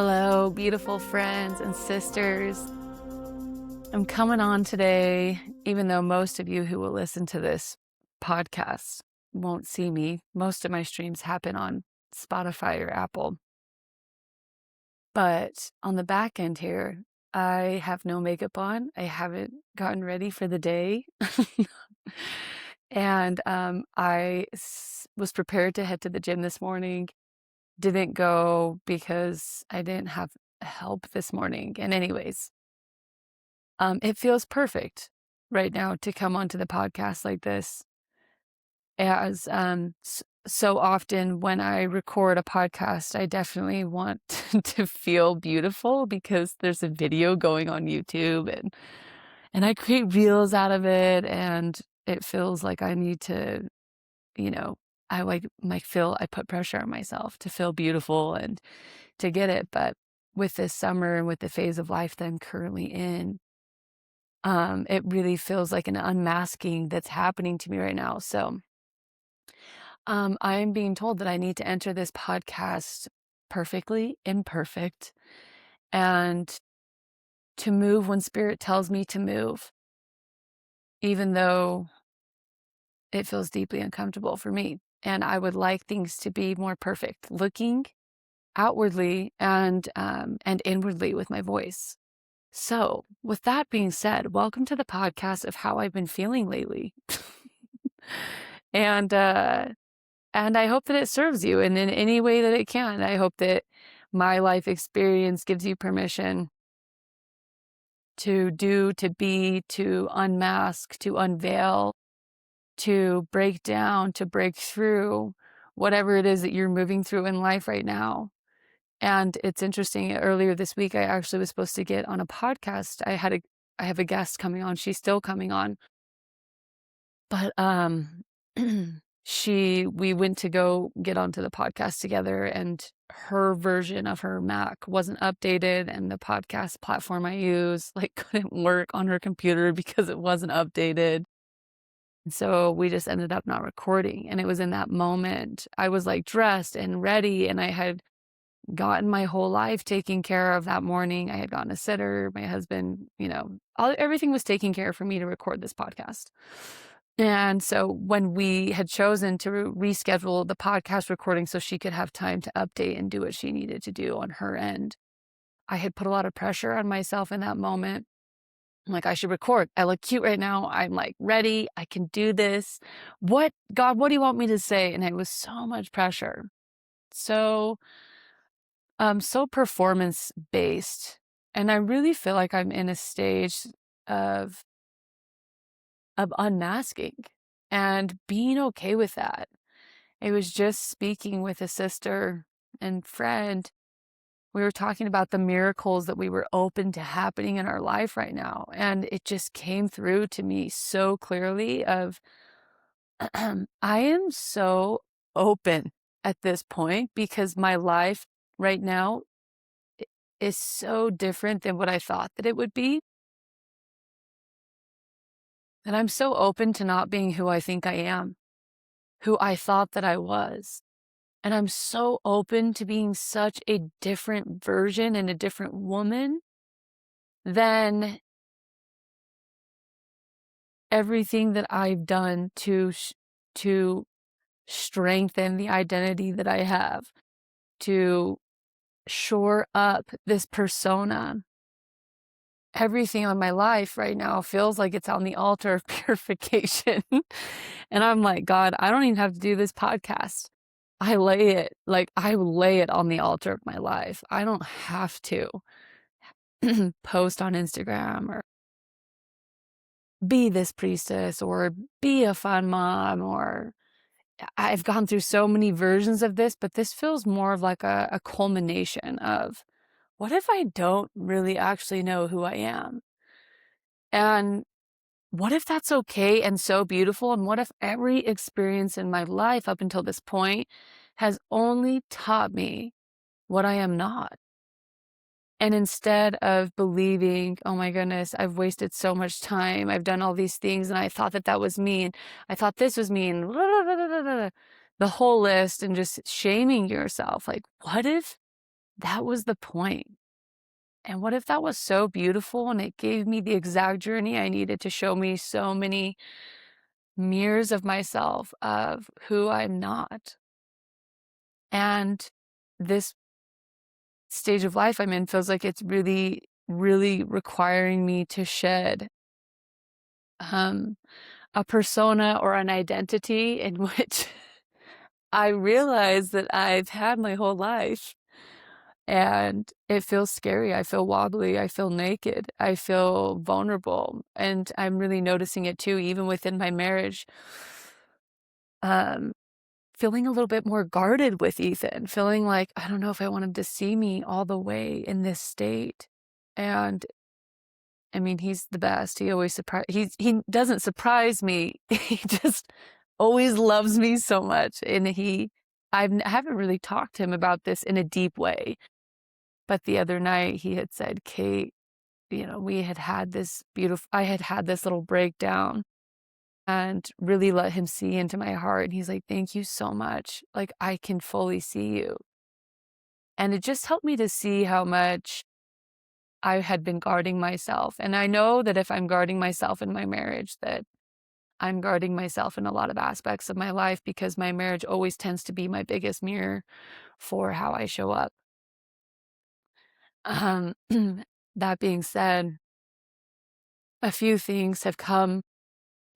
Hello, beautiful friends and sisters. I'm coming on today, even though most of you who will listen to this podcast won't see me. Most of my streams happen on Spotify or Apple. But on the back end here, I have no makeup on. I haven't gotten ready for the day. And was prepared to head to the gym this morning. Didn't go because I didn't have help this morning. And anyways, it feels perfect right now to come onto the podcast like this, as so often when I record a podcast, I definitely want to feel beautiful because there's a video going on YouTube and I create reels out of it, and it feels like I need to, I put pressure on myself to feel beautiful and to get it. But with this summer and with the phase of life that I'm currently in, it really feels like an unmasking that's happening to me right now. So I'm being told that I need to enter this podcast perfectly imperfect and to move when spirit tells me to move, even though it feels deeply uncomfortable for me. And I would like things to be more perfect, looking outwardly and inwardly with my voice. So, with that being said, welcome to the podcast of how I've been feeling lately. and I hope that it serves you in any way that it can. I hope that my life experience gives you permission to do, to be, to unmask, to unveil, to break down, to break through whatever it is that you're moving through in life right now. And it's interesting, earlier this week, I actually was supposed to get on a podcast. I have a guest coming on. She's still coming on. But we went to go get onto the podcast together, and her version of her Mac wasn't updated, and the podcast platform I use couldn't work on her computer because it wasn't updated. And so we just ended up not recording. And it was in that moment I was dressed and ready, and I had gotten my whole life taken care of that morning. I had gotten a sitter, my husband, everything was taken care of for me to record this podcast. And so when we had chosen to reschedule the podcast recording so she could have time to update and do what she needed to do on her end, I had put a lot of pressure on myself in that moment. I'm like, I should record. I look cute right now. I'm ready. I can do this. God, what do you want me to say? And it was so much pressure. So performance based. And I really feel like I'm in a stage of unmasking and being okay with that. I was just speaking with a sister and friend. We were talking about the miracles that we were open to happening in our life right now. And it just came through to me so clearly of, I am so open at this point because my life right now is so different than what I thought that it would be. And I'm so open to not being who I think I am, who I thought that I was. And I'm so open to being such a different version and a different woman than everything that I've done to strengthen the identity that I have, to shore up this persona. Everything on my life right now feels like it's on the altar of purification. And I'm like, God, I don't even have to do this podcast. I lay it on the altar of my life. I don't have to post on Instagram or be this priestess or be a fun mom, or I've gone through so many versions of this, but this feels more of like a culmination of, what if I don't really actually know who I am? And what if that's okay and so beautiful? And what if every experience in my life up until this point has only taught me what I am not? And instead of believing, oh my goodness, I've wasted so much time, I've done all these things, and I thought that was me, and I thought this was me, and the whole list, and just shaming yourself. What if that was the point. And what if that was so beautiful and it gave me the exact journey I needed to show me so many mirrors of myself of who I'm not? And this stage of life I'm in feels like it's really, really requiring me to shed um, a persona or an identity in which I realize that I've had my whole life. And it feels scary. I feel wobbly. I feel naked. I feel vulnerable. And I'm really noticing it too, even within my marriage. Um, Feeling a little bit more guarded with Ethan, feeling like I don't know if I want him to see me all the way in this state. And I mean, he's the best. He always he doesn't surprise me. He just always loves me so much. And I haven't really talked to him about this in a deep way. But the other night he had said, "Kate, we had had this I had had this little breakdown and really let him see into my heart." And he's like, "Thank you so much. Like, I can fully see you." And it just helped me to see how much I had been guarding myself. And I know that if I'm guarding myself in my marriage, that I'm guarding myself in a lot of aspects of my life because my marriage always tends to be my biggest mirror for how I show up. Um, that being said, a few things have come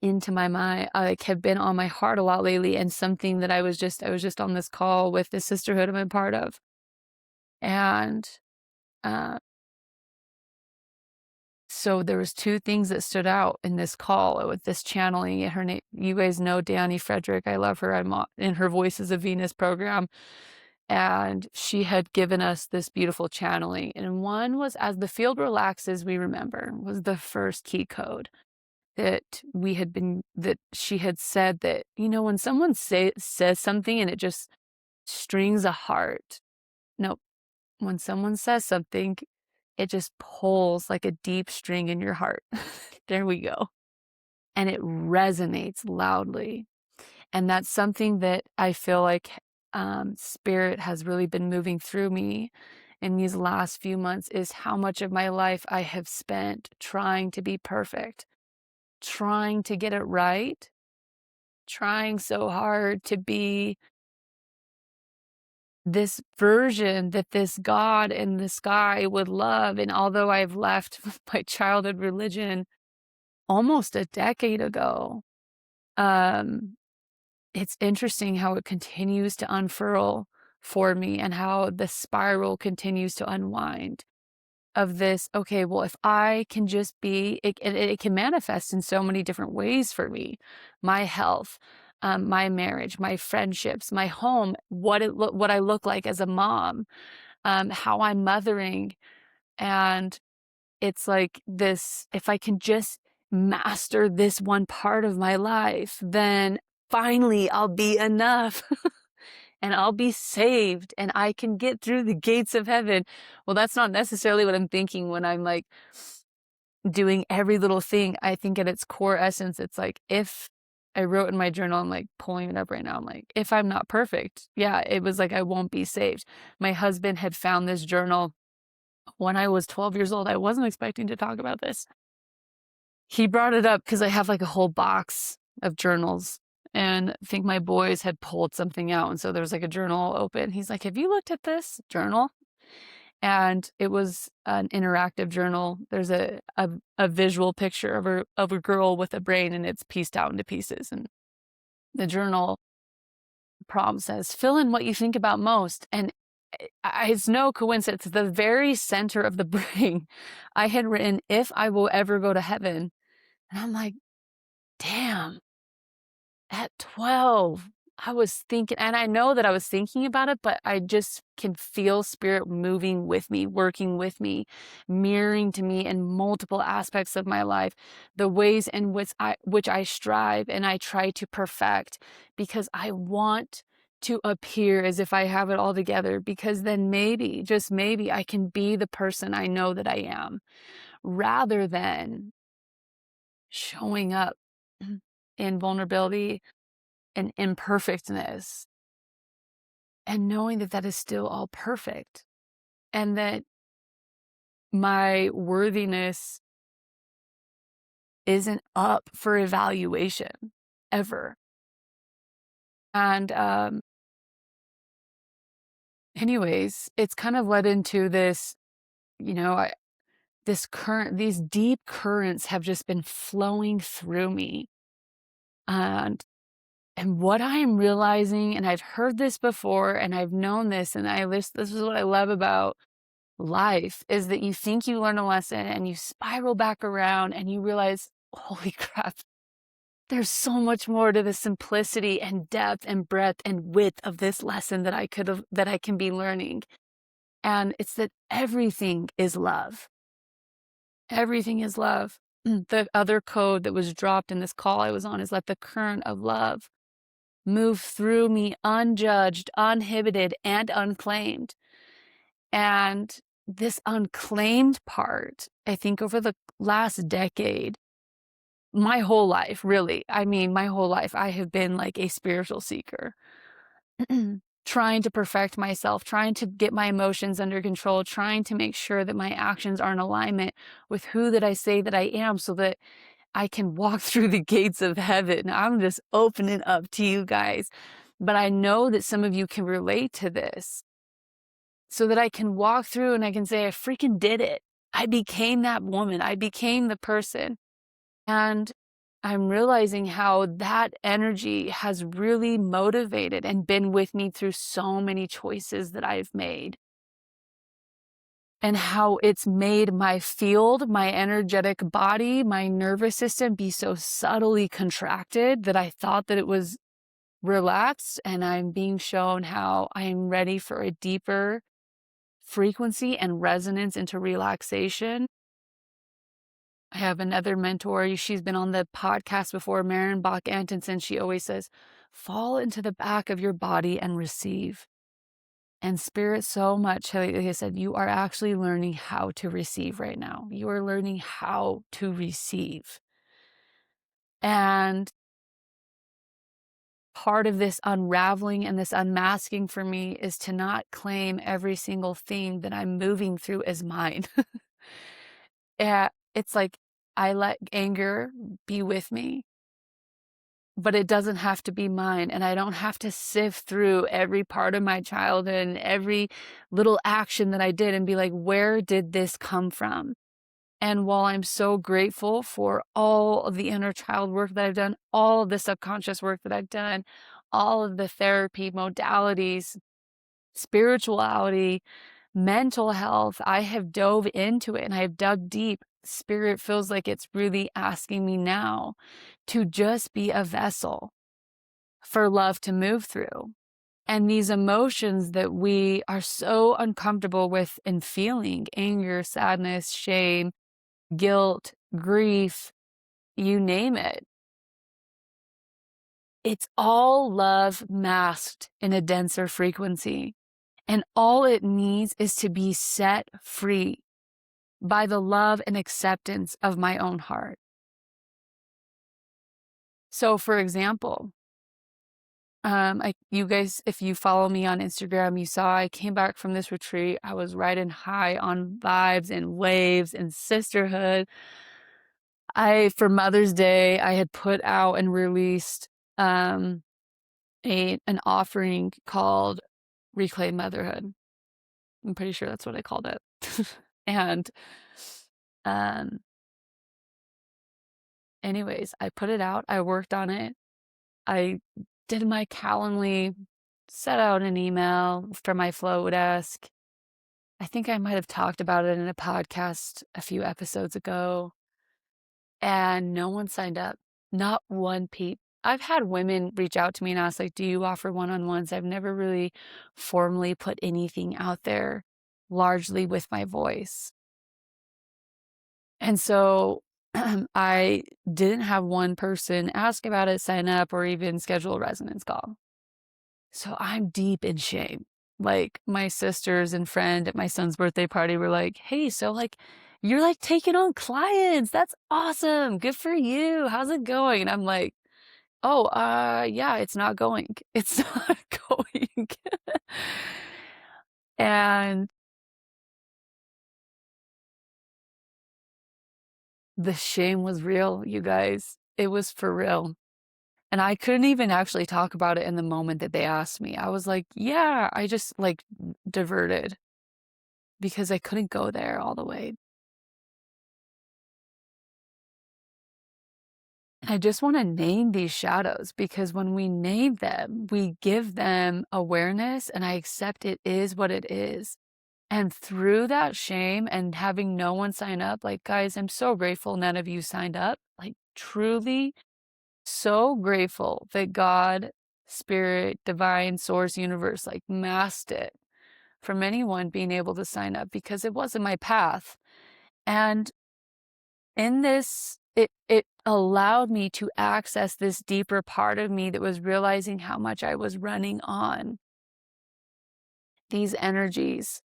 into my mind, like, have been on my heart a lot lately, and something that I was just on this call with the sisterhood I'm a part of, and, uh, so there was 2 things that stood out in this call with this channeling. Her name, you guys know Danny Frederick, I love her, I'm in her Voices of Venus program, and she had given us this beautiful channeling, and one was, "As the field relaxes, we remember," was the first key code. That she had said that, when someone says something and it just strings a heart. No, when someone says something, it just pulls like a deep string in your heart. There we go. And it resonates loudly. And that's something that I feel like spirit has really been moving through me in these last few months, is how much of my life I have spent trying to be perfect, trying to get it right, trying so hard to be this version that this God in the sky would love. And although I've left my childhood religion almost a decade ago, um, it's interesting how it continues to unfurl for me and how the spiral continues to unwind. Of this, okay, well, if I can just be, it can manifest in so many different ways for me. My health, my marriage, my friendships, my home, what I look like as a mom, how I'm mothering. And it's like this, if I can just master this one part of my life, then finally I'll be enough. And I'll be saved and I can get through the gates of heaven. Well, that's not necessarily what I'm thinking when I'm like doing every little thing. I think at its core essence, it's like, if I wrote in my journal, I'm like pulling it up right now. I'm like, if I'm not perfect, yeah, it was like, I won't be saved. My husband had found this journal when I was 12 years old. I wasn't expecting to talk about this. He brought it up because I have like a whole box of journals. And I think my boys had pulled something out. And so there was like a journal open. He's like, "Have you looked at this journal?" And it was an interactive journal. There's a visual picture of a girl with a brain, and it's pieced out into pieces. And the journal prompt says, "Fill in what you think about most." And it's no coincidence. The very center of the brain, I had written, "If I will ever go to heaven." And I'm like, damn, at 12, I was thinking, and I know that I was thinking about it, but I just can feel spirit moving with me, working with me, mirroring to me in multiple aspects of my life, the ways in which I strive and I try to perfect, because I want to appear as if I have it all together, because then maybe, just maybe, I can be the person I know that I am, rather than showing up in vulnerability and imperfectness and knowing that that is still all perfect. and that my worthiness isn't up for evaluation ever. And, anyways, it's kind of led into this, you know, these deep currents have just been flowing through me. And what I am realizing, and I've heard this before, and I've known this, and this is what I love about life, is that you think you learn a lesson and you spiral back around and you realize, holy crap, there's so much more to the simplicity and depth and breadth and width of this lesson that I can be learning. And it's that everything is love. Everything is love. The other code that was dropped in this call I was on is let the current of love move through me unjudged, uninhibited, and unclaimed. And this unclaimed part, I think over the last decade, my whole life, really, I mean, my whole life, I have been like a spiritual seeker, trying to perfect myself, trying to get my emotions under control, trying to make sure that my actions are in alignment with who that I say that I am so that I can walk through the gates of heaven. I'm just opening up to you guys. But I know that some of you can relate to this so that I can walk through and I can say, I freaking did it. I became that woman. I became the person. And I'm realizing how that energy has really motivated and been with me through so many choices that I've made. And how it's made my field, my energetic body, my nervous system be so subtly contracted that I thought that it was relaxed. And I'm being shown how I am ready for a deeper frequency and resonance into relaxation. I have another mentor. She's been on the podcast before, Maren Bach Antonsen. She always says, fall into the back of your body and receive. And spirit, so much, like I said, you are actually learning how to receive right now. You are learning how to receive. And part of this unraveling and this unmasking for me is to not claim every single thing that I'm moving through as mine. Yeah, it's like I let anger be with me, but it doesn't have to be mine. And I don't have to sift through every part of my childhood and every little action that I did and be like, where did this come from? And while I'm so grateful for all of the inner child work that I've done, all of the subconscious work that I've done, all of the therapy modalities, spirituality, mental health, I have dove into it and I have dug deep. Spirit feels like it's really asking me now to just be a vessel for love to move through. And these emotions that we are so uncomfortable with and feeling, anger, sadness, shame, guilt, grief, you name it. It's all love masked in a denser frequency. And all it needs is to be set free by the love and acceptance of my own heart. So, for example, you guys, if you follow me on Instagram, you saw I came back from this retreat. I was riding high on vibes and waves and sisterhood. For Mother's Day, I had put out and released um, an offering called Reclaim Motherhood. I'm pretty sure that's what I called it. And um, anyways, I put it out. I worked on it. I did my Calendly, set out an email for my flow desk. I think I might have talked about it in a podcast a few episodes ago. And no one signed up. Not one peep. I've had women reach out to me and ask, like, do you offer one-on-ones? I've never really formally put anything out there, largely with my voice. And so I didn't have one person ask about it, sign up, or even schedule a resonance call. So I'm deep in shame. Like my sisters and friend at my son's birthday party were like, hey, so like you're like taking on clients. That's awesome. Good for you. How's it going? And I'm like, oh, yeah, it's not going. It's not going. And The shame was real, you guys. It was for real. And I couldn't even actually talk about it in the moment that they asked me. I was like, "Yeah," I just, like, diverted because I couldn't go there all the way. And I just wanna name these shadows because when we name them, we give them awareness, and I accept it is what it is. And through that shame and having no one sign up, like, guys, I'm so grateful none of you signed up, like, truly so grateful that God, spirit, divine source, universe, like, masked it from anyone being able to sign up because it wasn't my path. And in this, it allowed me to access this deeper part of me that was realizing how much I was running on these energies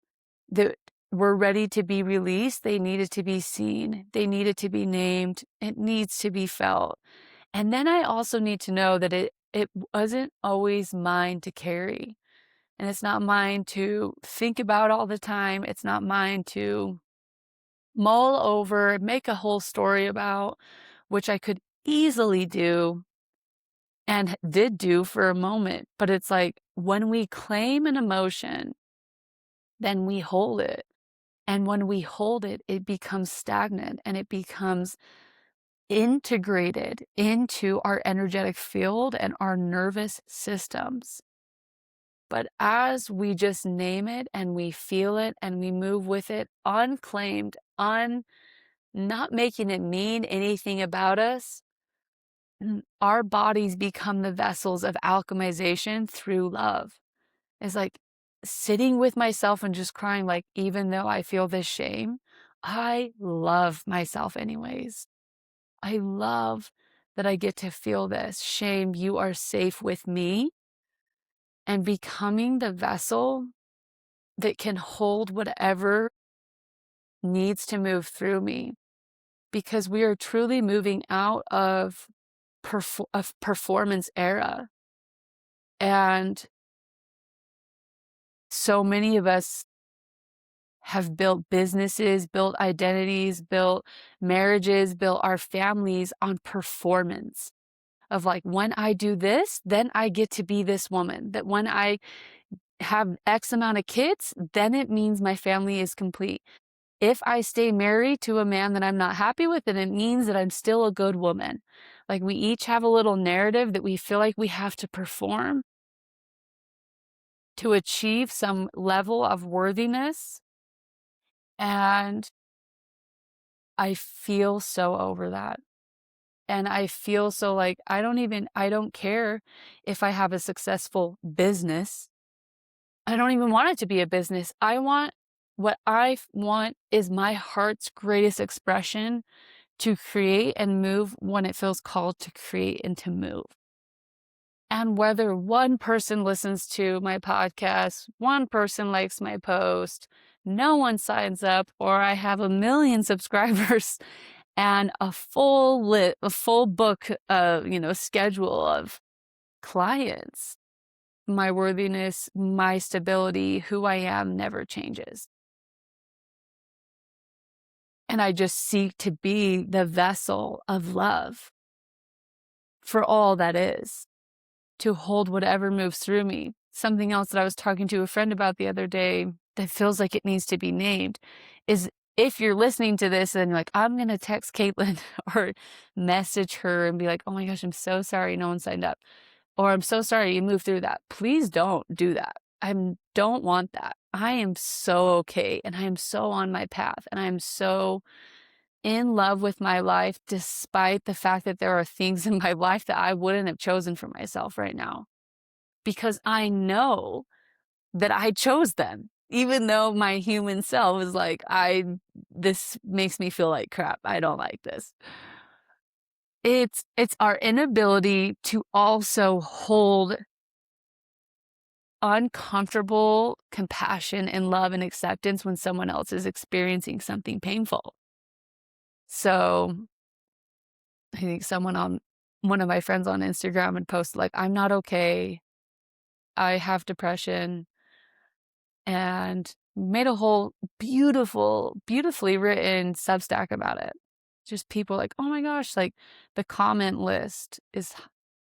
that were ready to be released. They needed to be seen. They needed to be named. It needs to be felt. And then I also need to know that it wasn't always mine to carry. And it's not mine to think about all the time. It's not mine to mull over, make a whole story about, which I could easily do and did do for a moment. But it's like when we claim an emotion, then we hold it. And when we hold it, it becomes stagnant and it becomes integrated into our energetic field and our nervous systems. But as we just name it and we feel it and we move with it unclaimed, not making it mean anything about us, our bodies become the vessels of alchemization through love. It's like sitting with myself and just crying, like, even though I feel this shame, I love myself anyways. I love that I get to feel this shame. You are safe with me, and becoming the vessel that can hold whatever needs to move through me because we are truly moving out of performance era. And so many of us have built businesses, built identities, built marriages, built our families on performance of like, when I do this, then I get to be this woman. That when I have X amount of kids, then it means my family is complete. If I stay married to a man that I'm not happy with, then it means that I'm still a good woman. Like we each have a little narrative that we feel like we have to perform to achieve some level of worthiness. And I feel so over that. And I feel so like I don't care if I have a successful business. I don't even want it to be a business. What I want is my heart's greatest expression to create and move when it feels called to create and to move. And whether one person listens to my podcast, one person likes my post, no one signs up, or I have 1 million subscribers and a full book, schedule of clients, my worthiness, my stability, who I am never changes. And I just seek to be the vessel of love for all that is, to hold whatever moves through me. Something else that I was talking to a friend about the other day that feels like it needs to be named is if you're listening to this and you're like, I'm going to text Caitlin or message her and be like, oh my gosh, I'm so sorry no one signed up. Or I'm so sorry you moved through that. Please don't do that. I don't want that. I am so okay. And I am so on my path. And I'm so in love with my life, despite the fact that there are things in my life that I wouldn't have chosen for myself right now. Because I know that I chose them, even though my human self is like, this makes me feel like crap. I don't like this. It's our inability to also hold uncomfortable compassion and love and acceptance when someone else is experiencing something painful. So I think one of my friends on Instagram had posted like, I'm not okay. I have depression, and made a whole beautifully written Substack about it. just people like, "Oh my gosh," like, the comment list is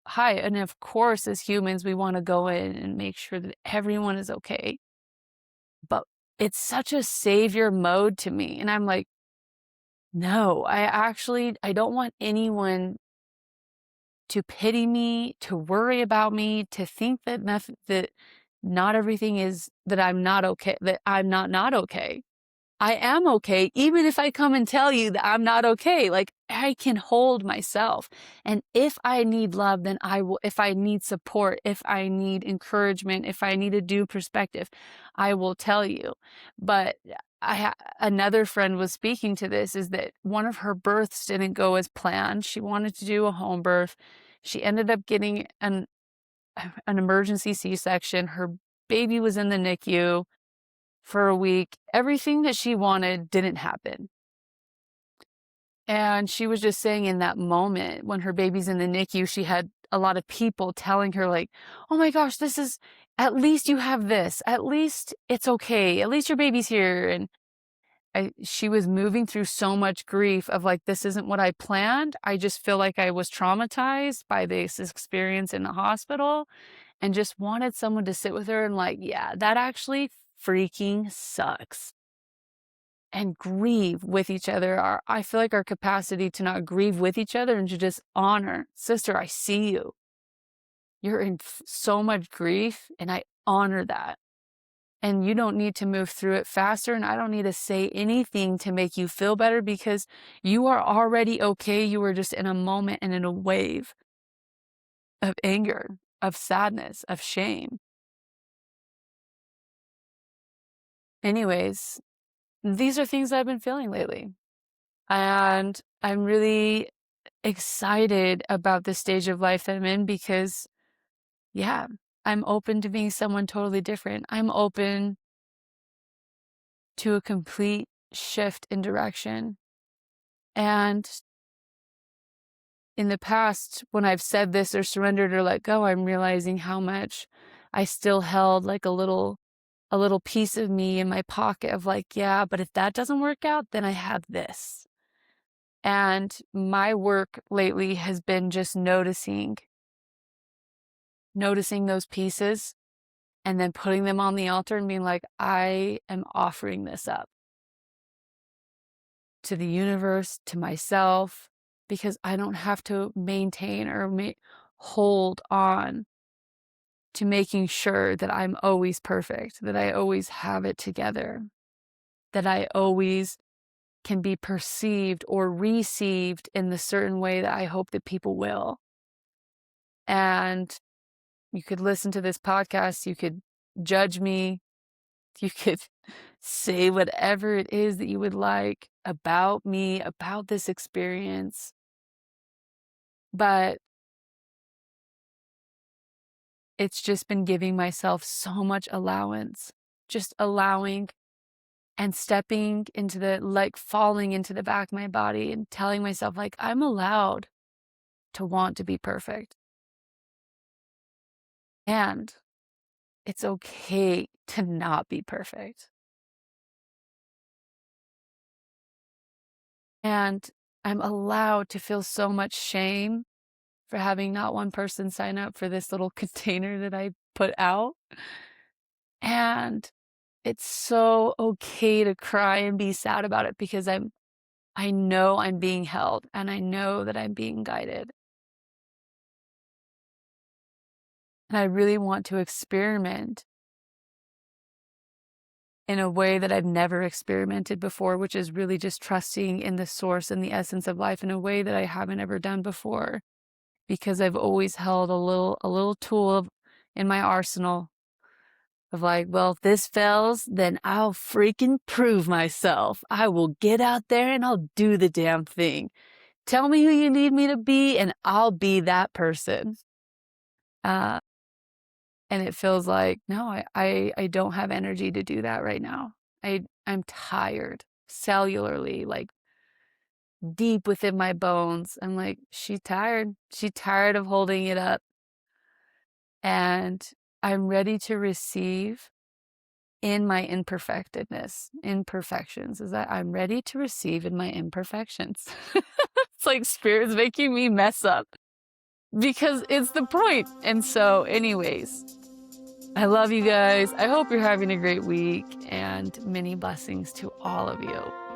high, and of course, as humans, we wanna go in and make sure that everyone is okay, but it's such a savior mode to me, and I'm like, "No, I don't want anyone to pity me, to worry about me, to think that not everything is that I'm not okay, that I'm not okay. I am okay, even if I come and tell you that I'm not okay. Like, I can hold myself. And if I need love, then I will. If I need support, if I need encouragement, if I need a due perspective, I will tell you. But another friend was speaking to this, is that one of her births didn't go as planned. She wanted to do a home birth. She ended up getting an emergency C-section. Her baby was in the NICU for a week. Everything that she wanted didn't happen. And she was just saying, in that moment when her baby's in the NICU, she had a lot of people telling her, like, "Oh my gosh, this is, at least you have this. At least it's okay. At least your baby's here." And she was moving through so much grief of like, "This isn't what I planned. I just feel like I was traumatized by this experience in the hospital," and just wanted someone to sit with her and like, "Yeah, that actually freaking sucks." And grieve with each other. I feel like our capacity to not grieve with each other and to just honor, "Sister, I see you. You're in so much grief, and I honor that. And you don't need to move through it faster, and I don't need to say anything to make you feel better, because you are already okay. You are just in a moment and in a wave of anger, of sadness, of shame." Anyways, these are things I've been feeling lately. And I'm really excited about the stage of life that I'm in, because, yeah, I'm open to being someone totally different. I'm open to a complete shift in direction. And in the past, when I've said this or surrendered or let go, I'm realizing how much I still held like a little piece of me in my pocket of like, yeah, but if that doesn't work out, then I have this. And my work lately has been just noticing those pieces, and then putting them on the altar and being like, "I am offering this up to the universe, to myself, because I don't have to maintain or hold on to making sure that I'm always perfect, that I always have it together, that I always can be perceived or received in the certain way that I hope that people will." And you could listen to this podcast, you could judge me, you could say whatever it is that you would like about me, about this experience. But it's just been giving myself so much allowance, just allowing and stepping into like falling into the back of my body and telling myself, like, I'm allowed to want to be perfect. And it's okay to not be perfect. And I'm allowed to feel so much shame for having not one person sign up for this little container that I put out. And it's so okay to cry and be sad about it, because I know I'm being held, and I know that I'm being guided. And I really want to experiment in a way that I've never experimented before, which is really just trusting in the source and the essence of life in a way that I haven't ever done before, because I've always held a little tool in my arsenal of like, well, if this fails, then I'll freaking prove myself. I will get out there and I'll do the damn thing. Tell me who you need me to be, and I'll be that person. Uh, and it feels like, no, I don't have energy to do that right now. I'm tired cellularly, like deep within my bones. I'm like, she's tired. She's tired of holding it up. And I'm ready to receive in my imperfections, is that I'm ready to receive in my imperfections. It's like Spirit's making me mess up because it's the point. And so, anyways, I love you guys. I hope you're having a great week, and many blessings to all of you.